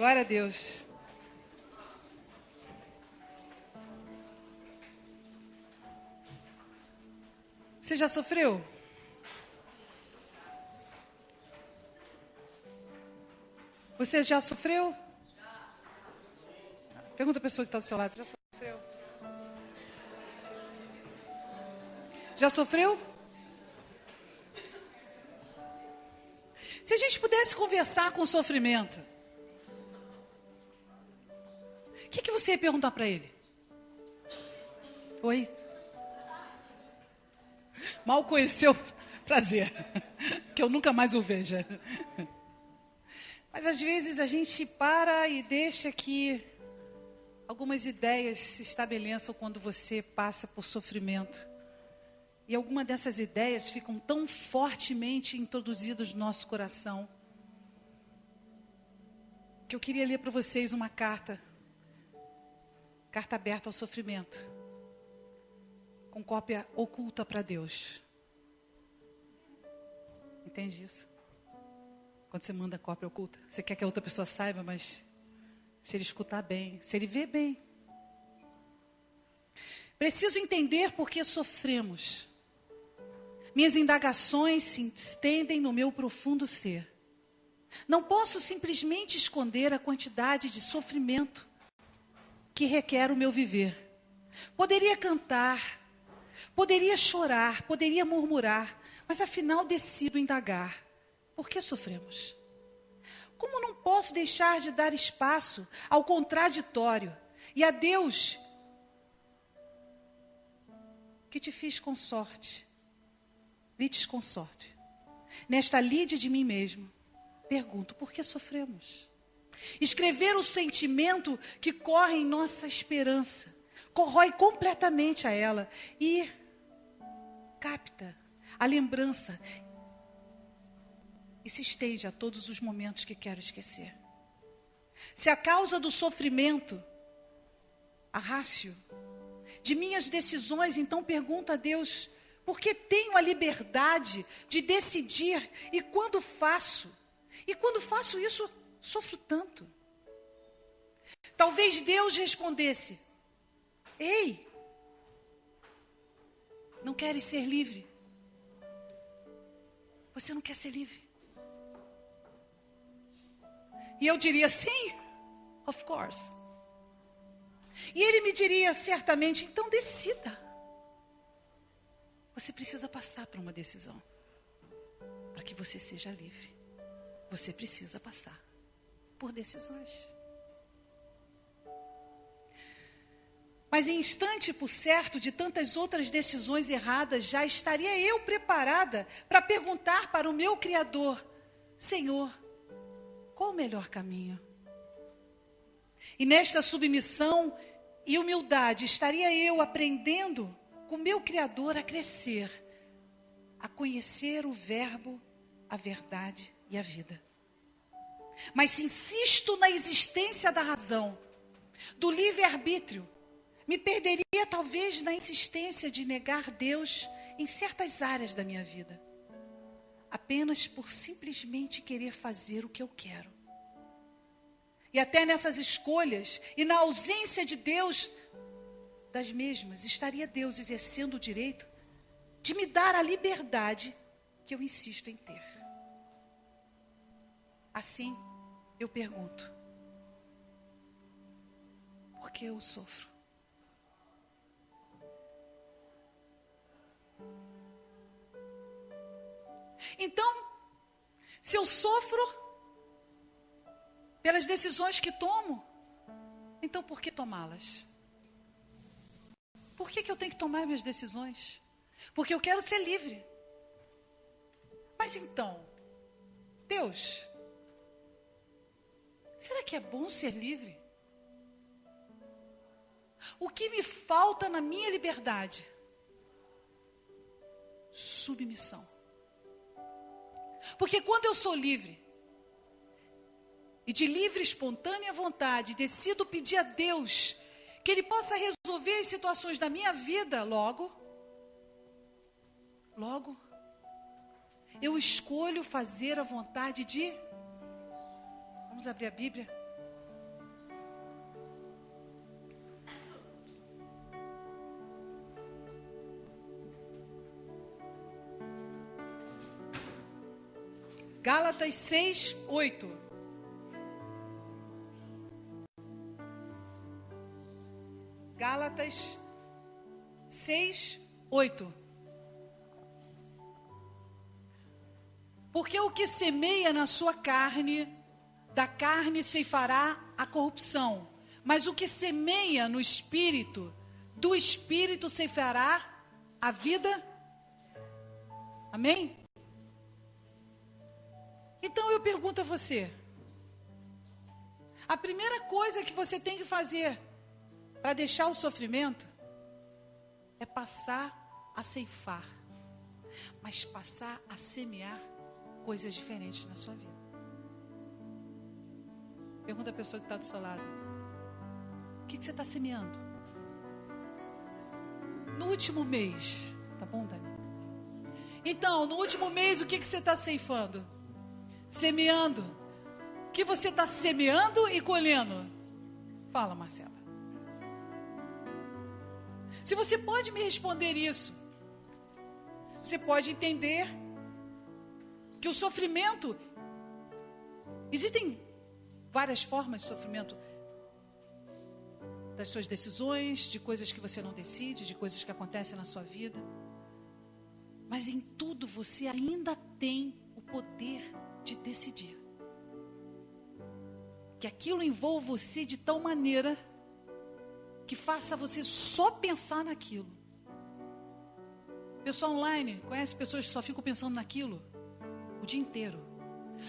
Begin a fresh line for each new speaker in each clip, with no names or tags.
Glória a Deus. Você já sofreu? Você já sofreu? Pergunta a pessoa que está do seu lado. Já sofreu? Já sofreu? Se a gente pudesse conversar com o sofrimento, o que você ia perguntar para ele? Oi? Mal conheceu, prazer, que eu nunca mais o veja. Mas às vezes a gente para e deixa que algumas ideias se estabeleçam quando você passa por sofrimento. E algumas dessas ideias ficam tão fortemente introduzidas no nosso coração, que eu queria ler para vocês uma carta aberta ao sofrimento, com cópia oculta para Deus. Entende isso? Quando você manda cópia oculta, você quer que a outra pessoa saiba, mas se ele escutar bem, se ele ver bem. Preciso entender por que sofremos. Minhas indagações se estendem no meu profundo ser. Não posso simplesmente esconder a quantidade de sofrimento que requer o meu viver. Poderia cantar, poderia chorar, poderia murmurar, mas afinal decido indagar. Por que sofremos? Como não posso deixar de dar espaço ao contraditório e a Deus que te fiz consorte, litisconsorte. Nesta lide de mim mesmo, pergunto, por que sofremos? Escrever o sentimento que corre em nossa esperança, corrói completamente a ela e capta a lembrança e se estende a todos os momentos que quero esquecer. Se a causa do sofrimento, a rácio de minhas decisões, então pergunto a Deus, por que tenho a liberdade de decidir e quando faço? E quando faço isso, sofro tanto. Talvez Deus respondesse, ei, não queres ser livre? Você não quer ser livre? E eu diria, sim, of course. E ele me diria, certamente, então decida. Você precisa passar por uma decisão. Para que você seja livre. Você precisa passar por decisões. Mas em instante, por certo, de tantas outras decisões erradas, já estaria eu preparada para perguntar para o meu Criador, Senhor, qual o melhor caminho? E nesta submissão e humildade, estaria eu aprendendo com o meu Criador a crescer, a conhecer o Verbo, a verdade e a vida. Mas se insisto na existência da razão, do livre-arbítrio, me perderia talvez na insistência de negar Deus em certas áreas da minha vida. Apenas por simplesmente querer fazer o que eu quero. E até nessas escolhas, e na ausência de Deus, das mesmas, estaria Deus exercendo o direito de me dar a liberdade que eu insisto em ter. Assim, eu pergunto, por que eu sofro? Então, se eu sofro pelas decisões que tomo, então por que tomá-las? Por que eu tenho que tomar minhas decisões? Porque eu quero ser livre. Mas então, Deus, será que é bom ser livre? O que me falta na minha liberdade? Submissão. Porque quando eu sou livre, e de livre, espontânea vontade, decido pedir a Deus que Ele possa resolver as situações da minha vida, logo, eu escolho fazer a vontade de, vamos abrir a Bíblia, Gálatas 6, 8. Gálatas 6, 8. Porque o que semeia na sua carne, da carne ceifará a corrupção. Mas o que semeia no Espírito, do Espírito ceifará a vida. Amém? Então eu pergunto a você. A primeira coisa que você tem que fazer para deixar o sofrimento é passar a ceifar. Mas passar a semear coisas diferentes na sua vida. Pergunta a pessoa que está do seu lado. O que você está semeando? No último mês. Tá bom, Dani? Então, no último mês, o que você está ceifando? Semeando. O que você está semeando e colhendo? Fala, Marcela. Se você pode me responder isso, você pode entender que o sofrimento, existem várias formas de sofrimento, das suas decisões, de coisas que você não decide, de coisas que acontecem na sua vida, mas em tudo você ainda tem o poder de decidir, que aquilo envolva você de tal maneira que faça você só pensar naquilo. Pessoal online, conhece pessoas que só ficam pensando naquilo o dia inteiro.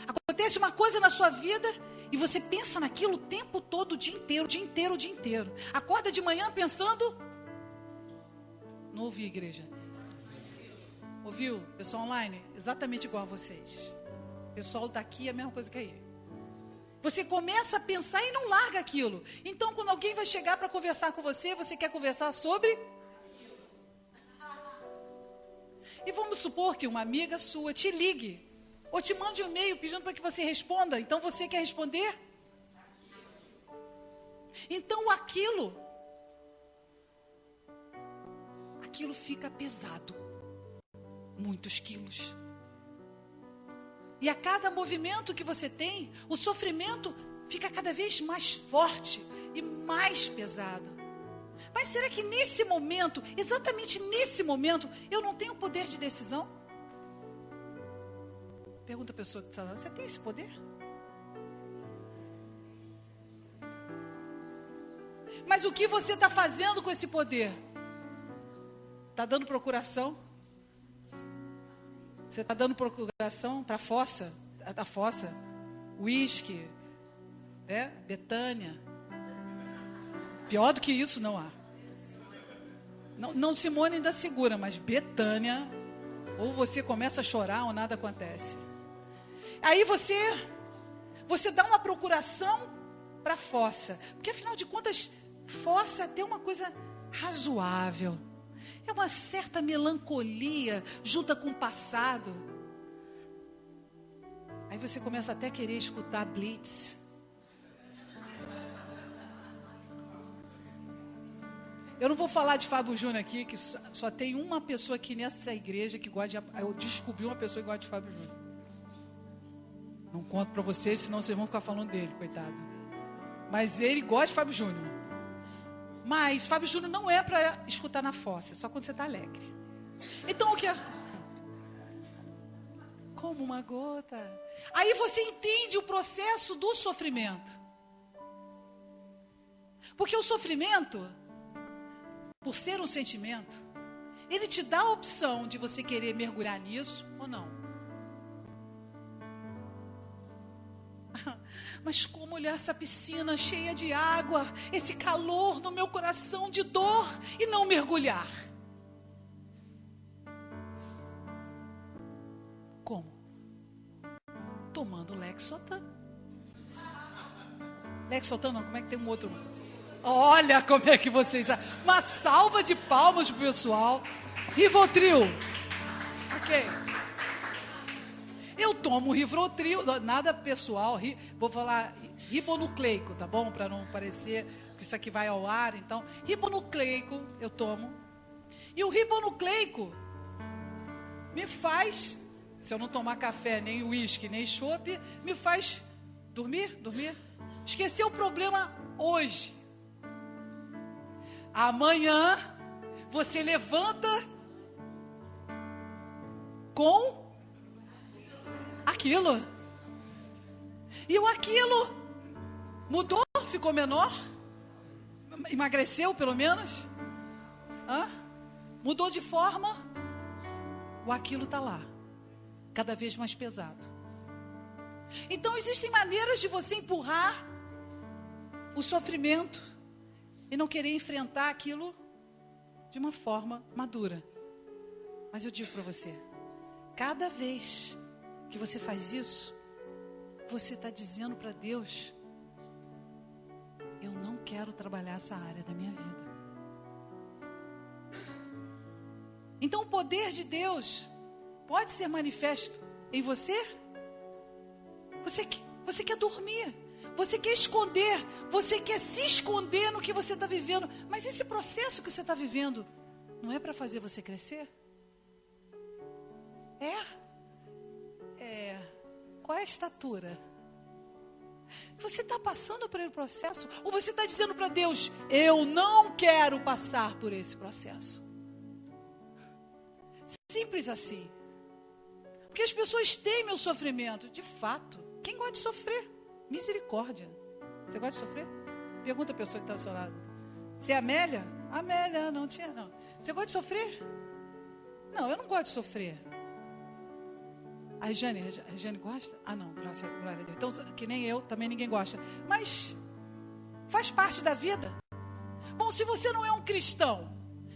Acontece uma coisa na sua vida e você pensa naquilo o tempo todo, o dia inteiro, o dia inteiro, o dia inteiro. Acorda de manhã pensando. Não ouvi, igreja. Ouviu? Pessoal online, exatamente igual a vocês. Pessoal daqui é a mesma coisa que aí. Você começa a pensar e não larga aquilo. Então, quando alguém vai chegar para conversar com você, você quer conversar sobre? E vamos supor que uma amiga sua te ligue, ou te mande um e-mail pedindo para que você responda. Então, você quer responder? Então, aquilo fica pesado. Muitos quilos. E a cada movimento que você tem, o sofrimento fica cada vez mais forte e mais pesado. Mas será que nesse momento, exatamente nesse momento, eu não tenho poder de decisão? Pergunta a pessoa que está lá, você tem esse poder? Mas o que você está fazendo com esse poder? Está dando procuração? Você está dando procuração para a fossa? A fossa? Uísque? Betânia? Pior do que isso não há. Não Simone ainda segura, mas Betânia, ou você começa a chorar ou nada acontece. Aí você dá uma procuração para a fossa. Porque afinal de contas, fossa é até uma coisa razoável. É uma certa melancolia junta com o passado. Aí você começa até a querer escutar Blitz. Eu não vou falar de Fábio Júnior aqui, que só tem uma pessoa aqui nessa igreja que gosta de... Eu descobri uma pessoa que gosta de Fábio Júnior. Não conto para vocês, senão vocês vão ficar falando dele, coitado. Mas ele gosta de Fábio Júnior. Mas Fábio Júnior não é para escutar na fossa, só quando você está alegre. Então o que é? Como uma gota. Aí você entende o processo do sofrimento. Porque o sofrimento, por ser um sentimento, ele te dá a opção de você querer mergulhar nisso ou não. Mas como olhar essa piscina cheia de água, esse calor no meu coração de dor e não mergulhar? Como? Tomando Lexotan. Lexotan não, como é que tem um outro? Olha como é que vocês... Uma salva de palmas pro pessoal. Rivotril. Ok. Eu tomo Rivotril, nada pessoal, vou falar ribonucleico, tá bom? Para não parecer que isso aqui vai ao ar, então, ribonucleico eu tomo. E o ribonucleico me faz Se eu não tomar café, nem uísque, nem chopp, me faz dormir. Esquecer o problema hoje. Amanhã, você levanta com aquilo. E o aquilo mudou, ficou menor, emagreceu pelo menos, mudou de forma, o aquilo está lá, cada vez mais pesado. Então existem maneiras de você empurrar o sofrimento e não querer enfrentar aquilo de uma forma madura. Mas eu digo para você, cada vez que você faz isso, você está dizendo para Deus: eu não quero trabalhar essa área da minha vida. Então o poder de Deus pode ser manifesto em você. Você quer dormir, você quer esconder, você quer se esconder no que você está vivendo. Mas esse processo que você está vivendo não é para fazer você crescer? Qual é a estatura? Você está passando por esse processo? Ou você está dizendo para Deus: eu não quero passar por esse processo? Simples assim. Porque as pessoas temem o sofrimento. De fato, quem gosta de sofrer? Misericórdia. Você gosta de sofrer? Pergunta a pessoa que está ao seu lado. Você é Amélia? Amélia, não tinha não. Você gosta de sofrer? Não, eu não gosto de sofrer. A Regiane gosta? Ah, não, glória a Deus. Então, que nem eu, também ninguém gosta. Mas faz parte da vida. Bom, se você não é um cristão,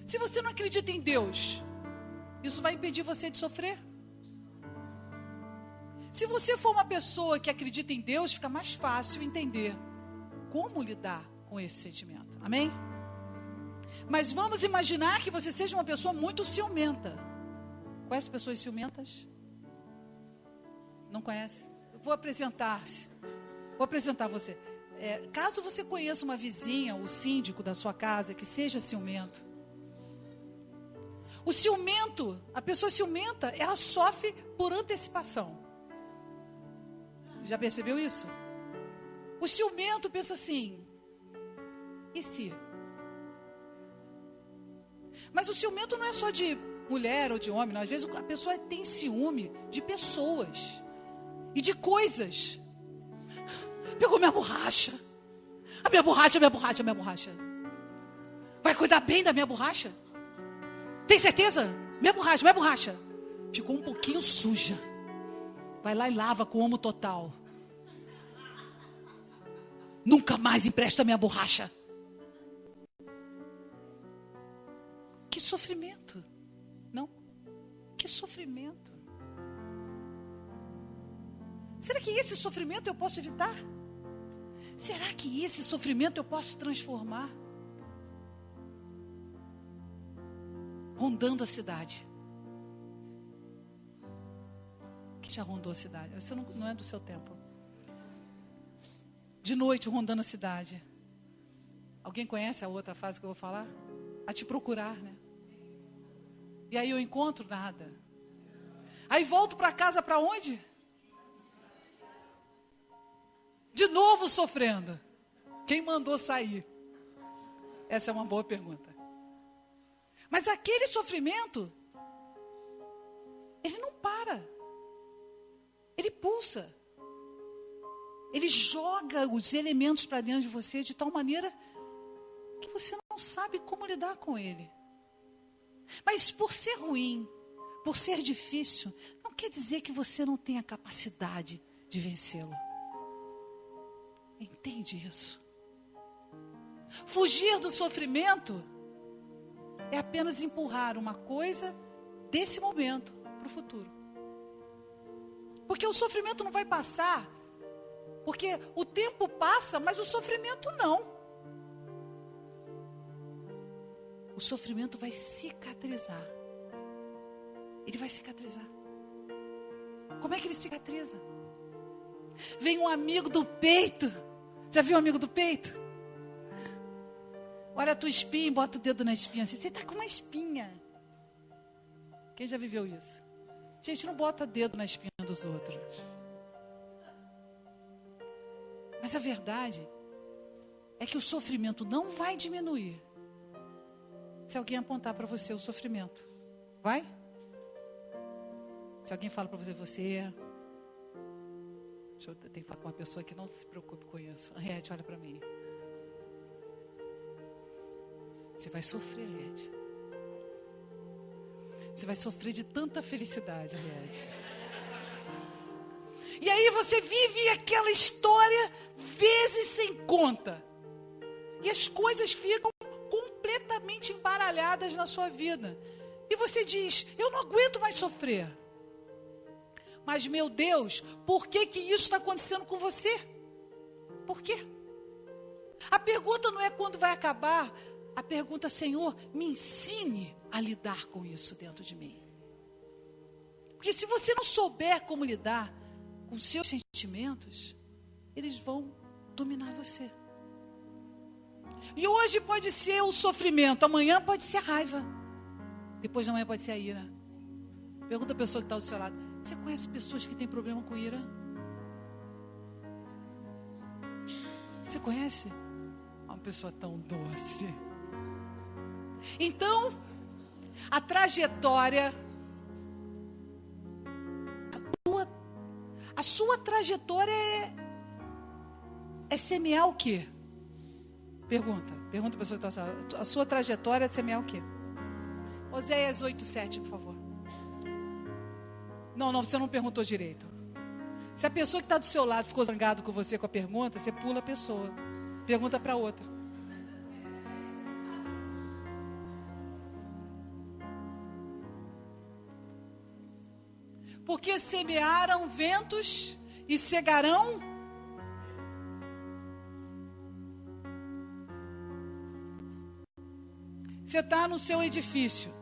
se você não acredita em Deus, isso vai impedir você de sofrer. Se você for uma pessoa que acredita em Deus, fica mais fácil entender como lidar com esse sentimento. Amém? Mas vamos imaginar que você seja uma pessoa muito ciumenta. Conhece pessoas ciumentas? Não conhece? Eu vou apresentar você. Caso você conheça uma vizinha, o síndico da sua casa, que seja ciumento. O ciumento, a pessoa ciumenta, ela sofre por antecipação. Já percebeu isso? O ciumento pensa assim: e se? Mas o ciumento não é só de mulher ou de homem, não. Às vezes a pessoa tem ciúme de pessoas e de coisas. Pegou minha borracha. A minha borracha. Vai cuidar bem da minha borracha? Tem certeza? Minha borracha. Ficou um pouquinho suja. Vai lá e lava com Omo Total. Nunca mais empresta minha borracha. Que sofrimento. Não? Que sofrimento. Será que esse sofrimento eu posso evitar? Será que esse sofrimento eu posso transformar? Rondando a cidade. Quem já rondou a cidade? Você não é do seu tempo. De noite, rondando a cidade. Alguém conhece a outra fase que eu vou falar? A te procurar, né? E aí eu encontro nada. Aí volto para casa para onde? De novo sofrendo. Quem mandou sair? Essa é uma boa pergunta. Mas aquele sofrimento, ele não para. Ele pulsa. Ele joga os elementos para dentro de você de tal maneira que você não sabe como lidar com ele. Mas por ser ruim, por ser difícil, não quer dizer que você não tenha capacidade de vencê-lo. Entende isso? Fugir do sofrimento é apenas empurrar uma coisa desse momento para o futuro. Porque o sofrimento não vai passar. Porque o tempo passa, mas o sofrimento não. O sofrimento vai cicatrizar. Ele vai cicatrizar. Como é que ele cicatriza? Vem um amigo do peito. Já viu um amigo do peito? Olha a tua espinha e bota o dedo na espinha assim. Você está com uma espinha. Quem já viveu isso? Gente, não bota dedo na espinha dos outros. Mas a verdade é que o sofrimento não vai diminuir se alguém apontar para você o sofrimento. Vai? Se alguém fala para você... Eu tenho que falar com uma pessoa que não se preocupe com isso. Henriette, olha para mim. Você vai sofrer, Henriette. Você vai sofrer de tanta felicidade, Henriette. E aí você vive aquela história vezes sem conta. E as coisas ficam completamente embaralhadas na sua vida. E você diz, eu não aguento mais sofrer. Mas, meu Deus, por que que isso está acontecendo com você? Por quê? A pergunta não é quando vai acabar. A pergunta, Senhor, me ensine a lidar com isso dentro de mim. Porque se você não souber como lidar com seus sentimentos, eles vão dominar você. E hoje pode ser o sofrimento, amanhã pode ser a raiva. Depois de amanhã pode ser a ira. Pergunta a pessoa que está do seu lado. Você conhece pessoas que têm problema com ira? Você conhece? Uma pessoa tão doce. Então, a trajetória, a sua trajetória é semear o quê? Pergunta a pessoa que está do seu lado. A sua trajetória é semear o quê? Oséias 8:7, por favor. Não, você não perguntou direito. Se a pessoa que está do seu lado ficou zangado com você com a pergunta, você pula a pessoa. Pergunta para outra. Porque semearam ventos e cegarão. Você está no seu edifício.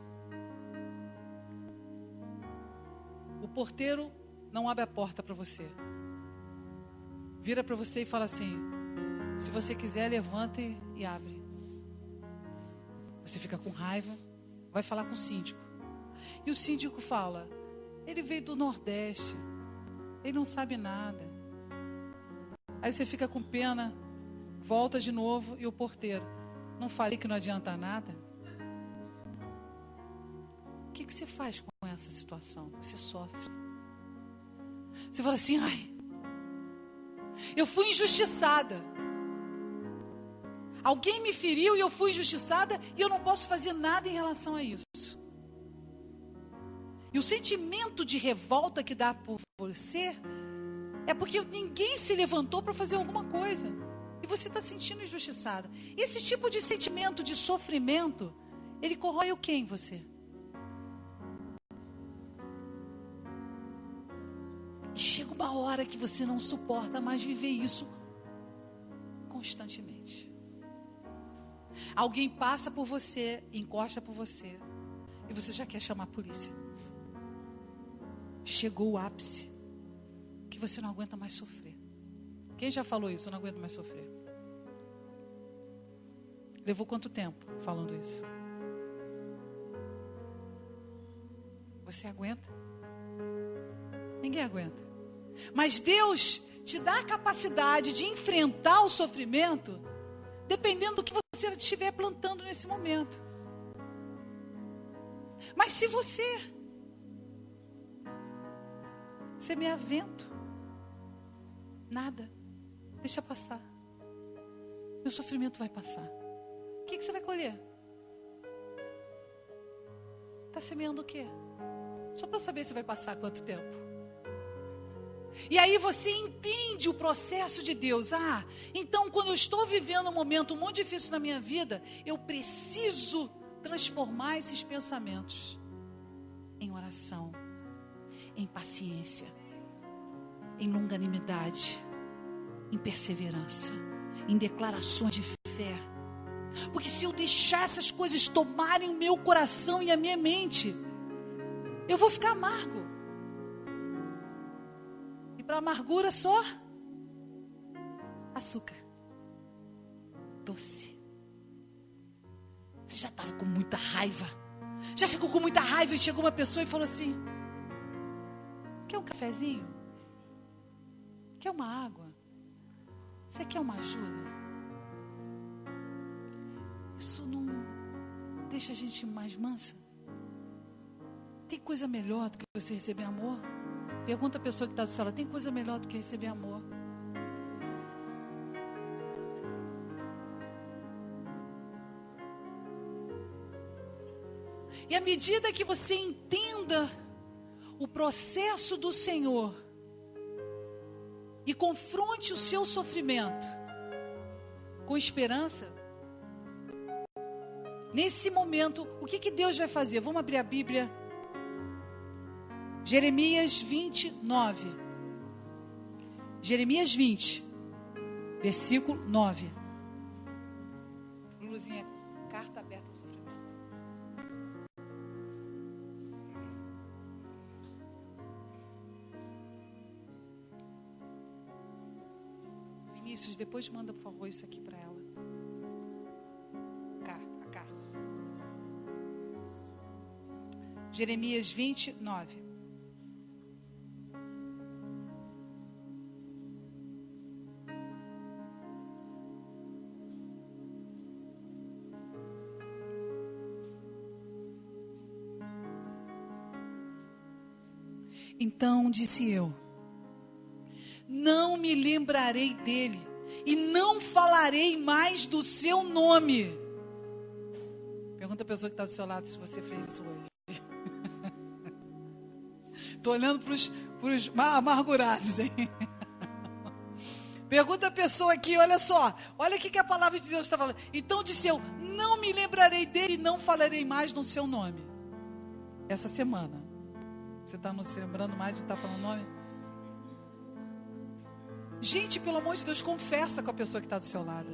O porteiro não abre a porta para você. Vira para você e fala assim: se você quiser, levanta e abre. Você fica com raiva, vai falar com o síndico. E o síndico fala: ele veio do Nordeste, ele não sabe nada. Aí você fica com pena, volta de novo e o porteiro: não falei que não adianta nada? O que você faz com essa situação? Você sofre. Você fala assim: ai, eu fui injustiçada. Alguém me feriu e eu fui injustiçada e eu não posso fazer nada em relação a isso. E o sentimento de revolta que dá por você é porque ninguém se levantou para fazer alguma coisa. E você está sentindo injustiçada. Esse tipo de sentimento de sofrimento, ele corrói o quê em você? E chega uma hora que você não suporta mais viver isso constantemente. Alguém passa por você, encosta por você, e você já quer chamar a polícia. Chegou o ápice, que você não aguenta mais sofrer. Quem já falou isso? Eu não aguento mais sofrer. Levou quanto tempo falando isso? Você aguenta? Ninguém aguenta. Mas Deus te dá a capacidade de enfrentar o sofrimento, dependendo do que você estiver plantando nesse momento. Mas se você semear vento, nada, deixa passar. Meu sofrimento vai passar. O que você vai colher? Está semeando o quê? Só para saber se vai passar quanto tempo. E aí você entende o processo de Deus. Ah, então quando eu estou vivendo um momento muito difícil na minha vida, eu preciso transformar esses pensamentos em oração, em paciência, em longanimidade, em perseverança, em declarações de fé. Porque se eu deixar essas coisas tomarem o meu coração e a minha mente, eu vou ficar amargo. E para amargura só açúcar doce. Você já estava com muita raiva, já ficou com muita raiva e chegou uma pessoa e falou assim: quer um cafezinho? Quer uma água? Você quer uma ajuda? Isso não deixa a gente mais mansa? Tem coisa melhor do que você receber amor? Pergunta a pessoa que está do seu lado, tem coisa melhor do que receber amor? E à medida que você entenda o processo do Senhor e confronte o seu sofrimento com esperança, nesse momento, o que Deus vai fazer? Vamos abrir a Bíblia. Jeremias 29. Jeremias 20, versículo 9. Luluzinha, carta aberta ao sofrimento. Vinícius, depois manda, por favor, isso aqui para ela. A carta. Jeremias 29. Então disse eu, não me lembrarei dele e não falarei mais do seu nome. Pergunta a pessoa que está do seu lado se você fez isso hoje. Estou olhando para os amargurados, hein? Pergunta a pessoa aqui, olha só, olha o que a palavra de Deus está falando. Então disse eu, não me lembrarei dele e não falarei mais no seu nome. Essa semana. Você está não se lembrando mais do que está falando o nome? Gente, pelo amor de Deus, confessa com a pessoa que está do seu lado.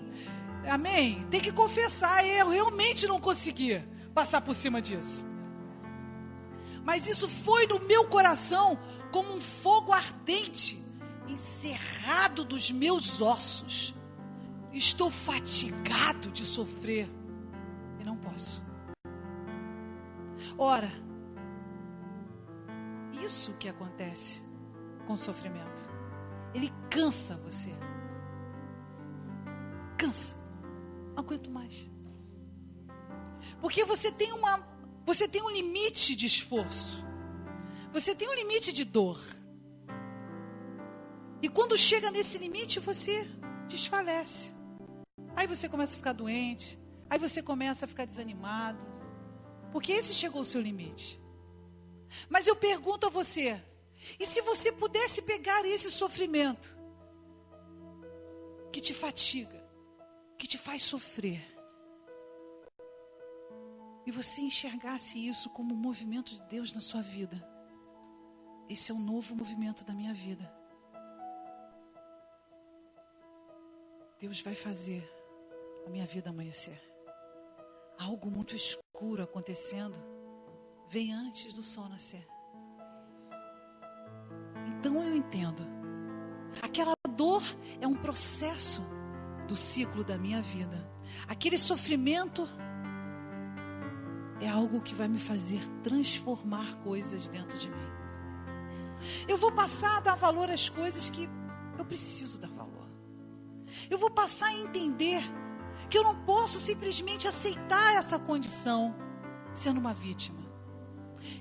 Amém? Tem que confessar, eu realmente não consegui passar por cima disso. Mas isso foi no meu coração como um fogo ardente, encerrado dos meus ossos. Estou fatigado de sofrer e não posso. Ora, isso que acontece com o sofrimento. Ele cansa você. Cansa. Não aguento mais. Porque você tem um limite de esforço. Você tem um limite de dor. E quando chega nesse limite, você desfalece. Aí você começa a ficar doente. Aí você começa a ficar desanimado. Porque esse chegou ao seu limite. Mas eu pergunto a você, e se você pudesse pegar esse sofrimento que te fatiga, que te faz sofrer, e você enxergasse isso como um movimento de Deus na sua vida? Esse é um novo movimento da minha vida. Deus vai fazer a minha vida amanhecer. Algo muito escuro acontecendo vem antes do sol nascer. Então eu entendo. Aquela dor é um processo do ciclo da minha vida. Aquele sofrimento é algo que vai me fazer transformar coisas dentro de mim. Eu vou passar a dar valor às coisas que eu preciso dar valor. Eu vou passar a entender que eu não posso simplesmente aceitar essa condição sendo uma vítima.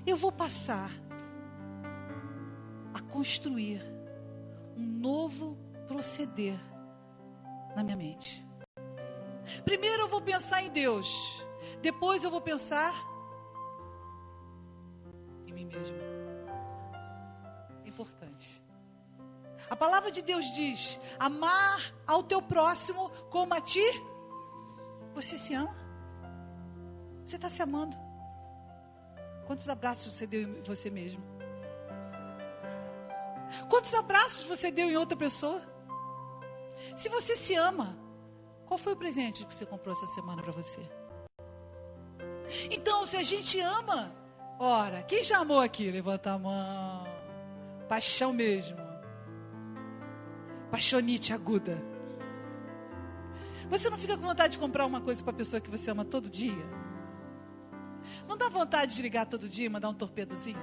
Eu vou passar a construir um novo proceder na minha mente. Primeiro eu vou pensar em Deus. Depois eu vou pensar em mim mesmo. Importante. A palavra de Deus diz: amar ao teu próximo como a ti. Você se ama? Você está se amando? Quantos abraços você deu em você mesmo? Quantos abraços você deu em outra pessoa? Se você se ama, qual foi o presente que você comprou essa semana para você? Então, se a gente ama, ora, quem já amou aqui? Levanta a mão. Paixão mesmo. Paixonite aguda. Você não fica com vontade de comprar uma coisa para a pessoa que você ama todo dia? Não dá vontade de ligar todo dia e mandar um torpedozinho?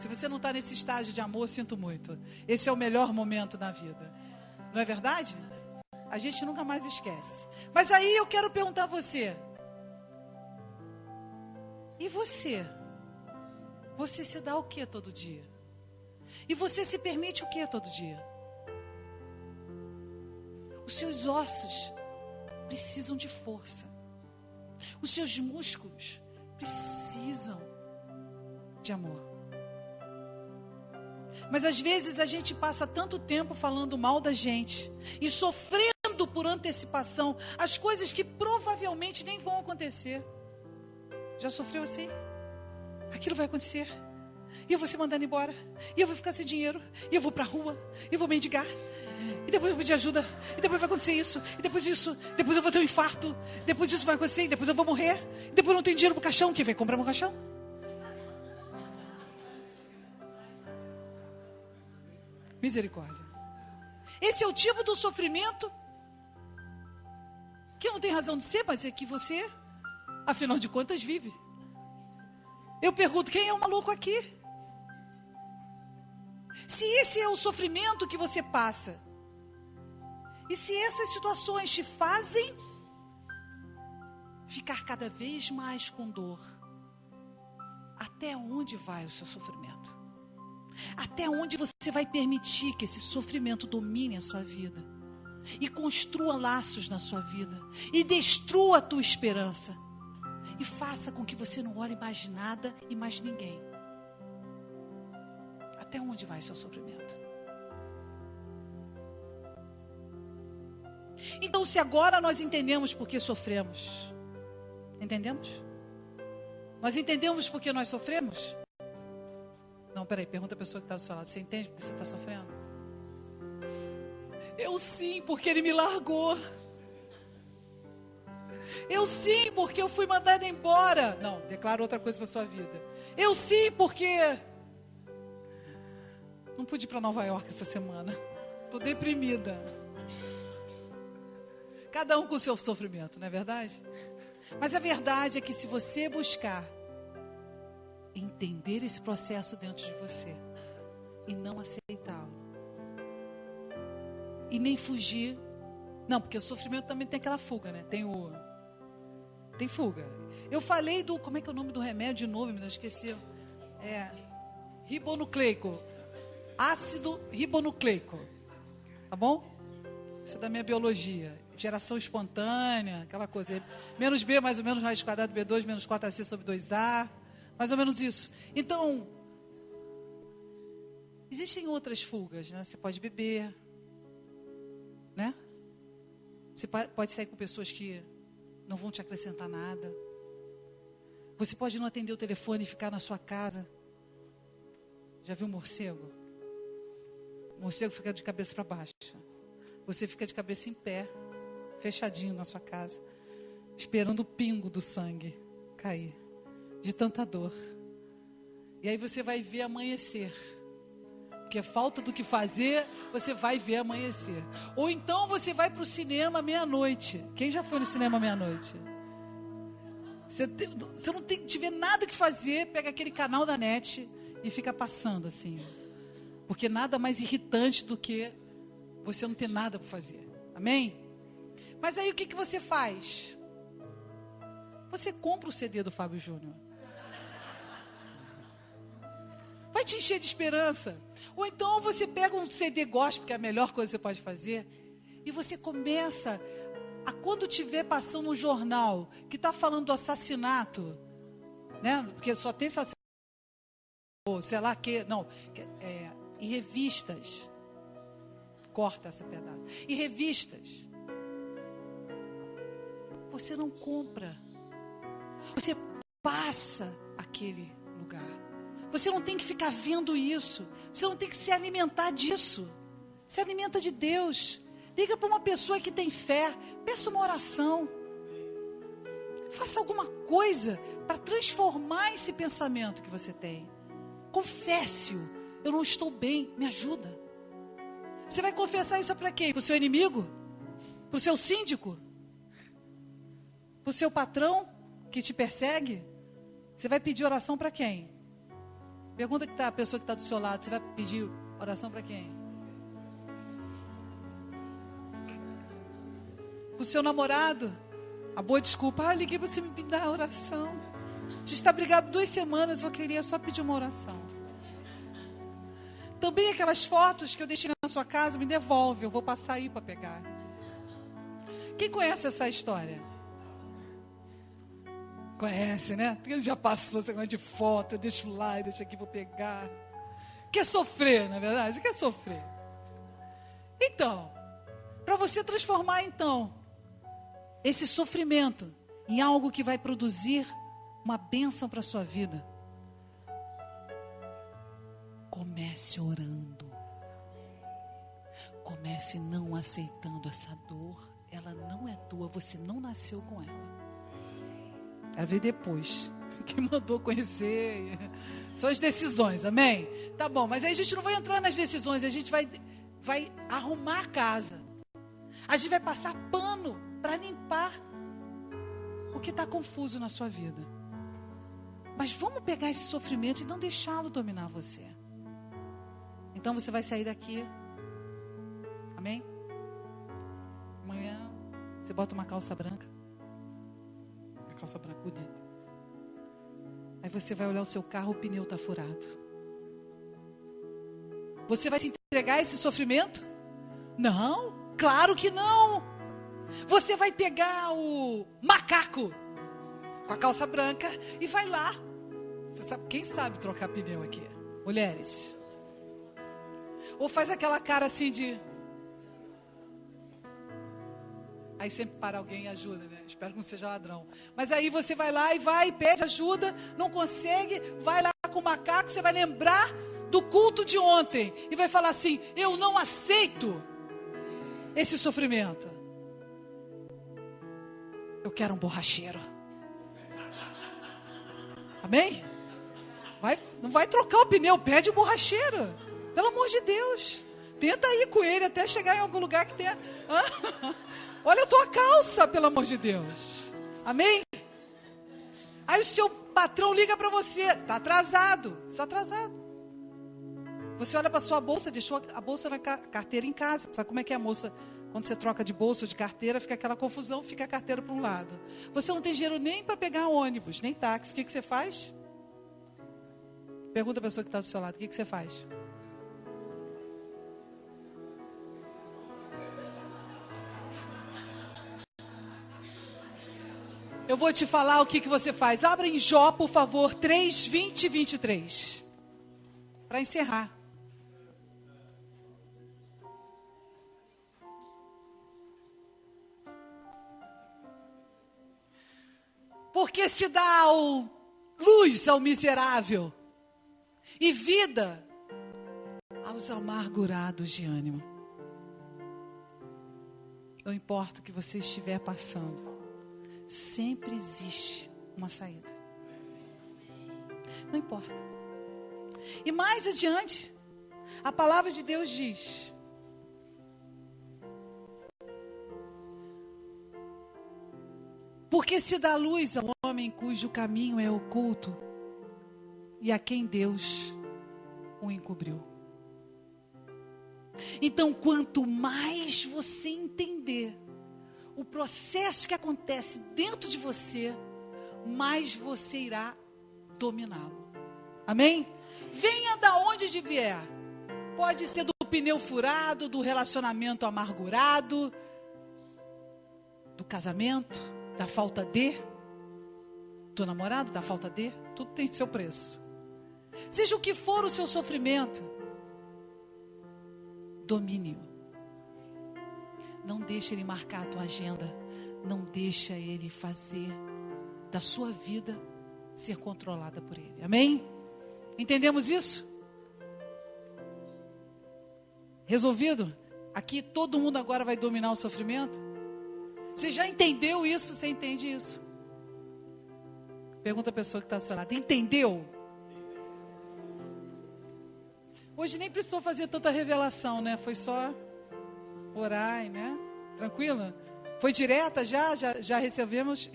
Se você não está nesse estágio de amor, sinto muito. Esse é o melhor momento na vida. Não é verdade? A gente nunca mais esquece. Mas aí eu quero perguntar a você. E você? Você se dá o que todo dia? E você se permite o que todo dia? Os seus ossos precisam de força. Os seus músculos precisam de amor. Mas às vezes a gente passa tanto tempo falando mal da gente e sofrendo por antecipação as coisas que provavelmente nem vão acontecer. Já sofreu assim? Aquilo vai acontecer. E eu vou ser mandado embora. E eu vou ficar sem dinheiro. E eu vou para a rua. E eu vou mendigar. E depois eu vou pedir ajuda. E depois vai acontecer isso. E depois isso. Depois eu vou ter um infarto. Depois isso vai acontecer. E depois eu vou morrer. E depois eu não tenho dinheiro para o caixão. Quem vai comprar meu caixão? Misericórdia. Esse é o tipo do sofrimento que não tem razão de ser, mas é que você, afinal de contas, vive. Eu pergunto, quem é o maluco aqui? Se esse é o sofrimento que você passa, e se essas situações te fazem ficar cada vez mais com dor, até onde vai o seu sofrimento? Até onde você vai permitir que esse sofrimento domine a sua vida e construa laços na sua vida e destrua a tua esperança e faça com que você não ore mais nada e mais ninguém? Até onde vai o seu sofrimento? Então, se agora nós entendemos por que sofremos, entendemos? Nós entendemos por que nós sofremos? Não, peraí, pergunta a pessoa que está do seu lado. Você entende por que você está sofrendo? Eu sim, porque ele me largou. Eu sim, porque eu fui mandada embora. Não, declara outra coisa para a sua vida. Eu sim, porque não pude ir para Nova York essa semana. Estou deprimida. Cada um com o seu sofrimento, não é verdade? Mas a verdade é que se você buscar entender esse processo dentro de você e não aceitá-lo e nem fugir, não, porque o sofrimento também tem aquela fuga, né? Tem fuga. Eu falei do, como é que é o nome do remédio de novo, me esqueci. Ribonucleico, ácido ribonucleico, tá bom? Isso é da minha biologia, geração espontânea, aquela coisa, menos B mais ou menos raiz quadrada B2 menos 4AC sobre 2A. Mais ou menos isso. Então, existem outras fugas, né? Você pode beber, né? Você pode sair com pessoas que não vão te acrescentar nada. Você pode não atender o telefone e ficar na sua casa. Já viu um morcego? O morcego fica de cabeça para baixo. Você fica de cabeça em pé, fechadinho na sua casa, esperando o pingo do sangue cair. De tanta dor. E aí você vai ver amanhecer. Porque a falta do que fazer, você vai ver amanhecer. Ou então você vai para o cinema meia-noite. Quem já foi no cinema meia-noite? Você não tiver nada que fazer, pega aquele canal da net e fica passando assim. Porque nada mais irritante do que você não ter nada para fazer. Amém? Mas aí o que você faz? Você compra o CD do Fábio Júnior. Vai te encher de esperança. Ou então você pega um CD gospel, que é a melhor coisa que você pode fazer, e você começa a, quando estiver passando um jornal que está falando do assassinato, né? Porque só tem assassinato, ou sei lá que, não, em revistas, corta essa pedaço, em revistas, você não compra, você passa aquele lugar. Você não tem que ficar vendo isso. Você não tem que se alimentar disso. Se alimenta de Deus. Liga para uma pessoa que tem fé. Peça uma oração. Faça alguma coisa para transformar esse pensamento que você tem. Confesse-o. Eu não estou bem. Me ajuda. Você vai confessar isso para quem? Para o seu inimigo? Para o seu síndico? Para o seu patrão que te persegue? Você vai pedir oração para quem? Pergunta que a pessoa que está do seu lado, você vai pedir oração para quem? O seu namorado? A boa desculpa, liguei para você me dar oração. A gente está brigado 2 semanas, eu queria só pedir uma oração. Também aquelas fotos que eu deixei na sua casa, me devolve, eu vou passar aí para pegar. Quem conhece essa história? Conhece, né? Quem já passou esse negócio de foto, eu deixo lá e deixo aqui, vou pegar. Quer sofrer, na verdade? Você quer sofrer. Então, para você transformar, então, esse sofrimento em algo que vai produzir uma bênção para a sua vida, comece orando. Comece não aceitando essa dor. Ela não é tua, você não nasceu com ela. Ela veio depois. Quem mandou conhecer são as decisões, amém? Tá bom, mas aí a gente não vai entrar nas decisões, a gente vai arrumar a casa. A gente vai passar pano para limpar o que está confuso na sua vida. Mas vamos pegar esse sofrimento e não deixá-lo dominar você. Então você vai sair daqui, amém? Amanhã você bota uma calça branca. Uma calça branca bonita. Aí você vai olhar o seu carro, o pneu está furado. Você vai se entregar a esse sofrimento? Não, claro que não. Você vai pegar o macaco com a calça branca e vai lá. Você sabe, quem sabe trocar pneu aqui? Mulheres. Ou faz aquela cara assim de... Aí sempre para alguém e ajuda, né? Espero que não seja ladrão. Mas aí você vai lá e pede ajuda, não consegue, vai lá com o macaco, você vai lembrar do culto de ontem e vai falar assim: eu não aceito esse sofrimento. Eu quero um borracheiro. Amém? Não vai trocar o pneu, pede o borracheiro. Pelo amor de Deus. Tenta ir com ele até chegar em algum lugar que tenha... Olha a tua calça, pelo amor de Deus. Amém? Aí o seu patrão liga para você. Está atrasado. Está atrasado. Você olha para sua bolsa, deixou a bolsa na carteira em casa. Sabe como é que é a moça? Quando você troca de bolsa ou de carteira, fica aquela confusão, fica a carteira para um lado. Você não tem dinheiro nem para pegar ônibus, nem táxi. O que você faz? Pergunta a pessoa que está do seu lado. O que você faz? Eu vou te falar o que você faz. Abra em Jó, por favor, 3, 20 e 23. Para encerrar. Porque se dá luz ao miserável e vida aos amargurados de ânimo. Não importa o que você estiver passando, sempre existe uma saída. Não importa. E mais adiante, a palavra de Deus diz: porque se dá luz ao homem cujo caminho é oculto e a quem Deus o encobriu. Então, quanto mais você entender o processo que acontece dentro de você, mais você irá dominá-lo. Amém? Venha da onde vier. Pode ser do pneu furado, do relacionamento amargurado, do casamento, da falta do namorado, da falta tudo tem seu preço. Seja o que for o seu sofrimento, domine-o. Não deixe ele marcar a tua agenda. Não deixe ele fazer da sua vida ser controlada por ele. Amém? Entendemos isso? Resolvido? Aqui todo mundo agora vai dominar o sofrimento? Você já entendeu isso? Você entende isso? Pergunta a pessoa que está ao seu lado. Entendeu? Hoje nem precisou fazer tanta revelação, né? Foi só orar, né? Tranquila? Foi direta já recebemos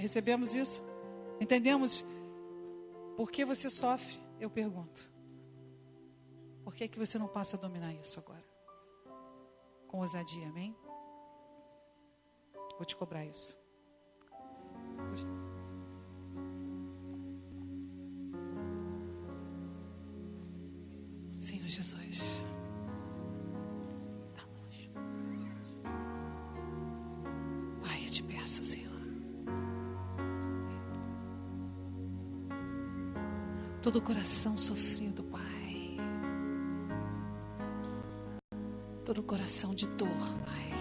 isso? Entendemos? Por que você sofre? Eu pergunto. Por que que você não passa a dominar isso agora? Com ousadia, amém? Vou te cobrar isso. Senhor Jesus. Pai, eu te peço, Senhor. Todo coração sofrido, Pai. Todo coração de dor, Pai.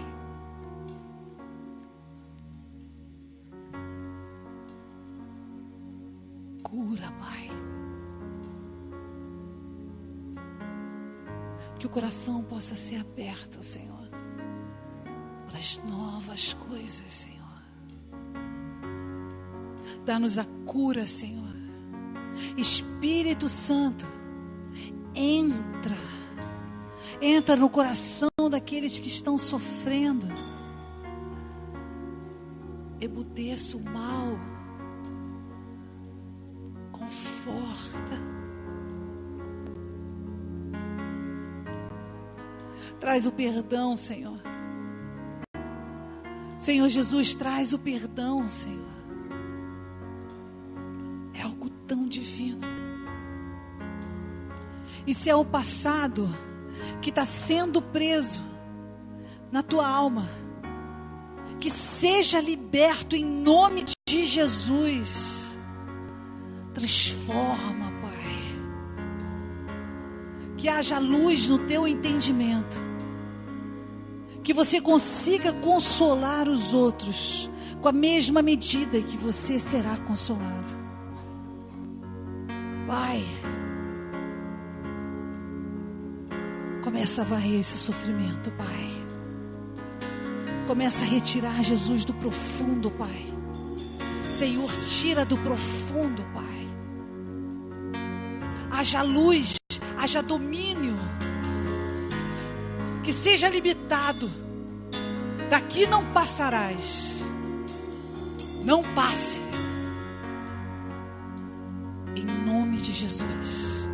Cura, Pai. Que o coração possa ser aberto, Senhor, para as novas coisas, Senhor. Dá-nos a cura, Senhor. Espírito Santo, entra no coração daqueles que estão sofrendo. Emudeça o mal. Conforta. Traz o perdão, Senhor. Senhor Jesus, traz o perdão, Senhor. É algo tão divino. E se é o passado que está sendo preso na tua alma, que seja liberto em nome de Jesus. Transforma, Pai. Que haja luz no teu entendimento. Que você consiga consolar os outros com a mesma medida que você será consolado. Pai, começa a varrer esse sofrimento, Pai. Começa a retirar Jesus do profundo, Pai. Senhor, tira do profundo, Pai. Haja luz, haja domínio. Que seja limitado. Daqui não passarás. Não passe. Em nome de Jesus.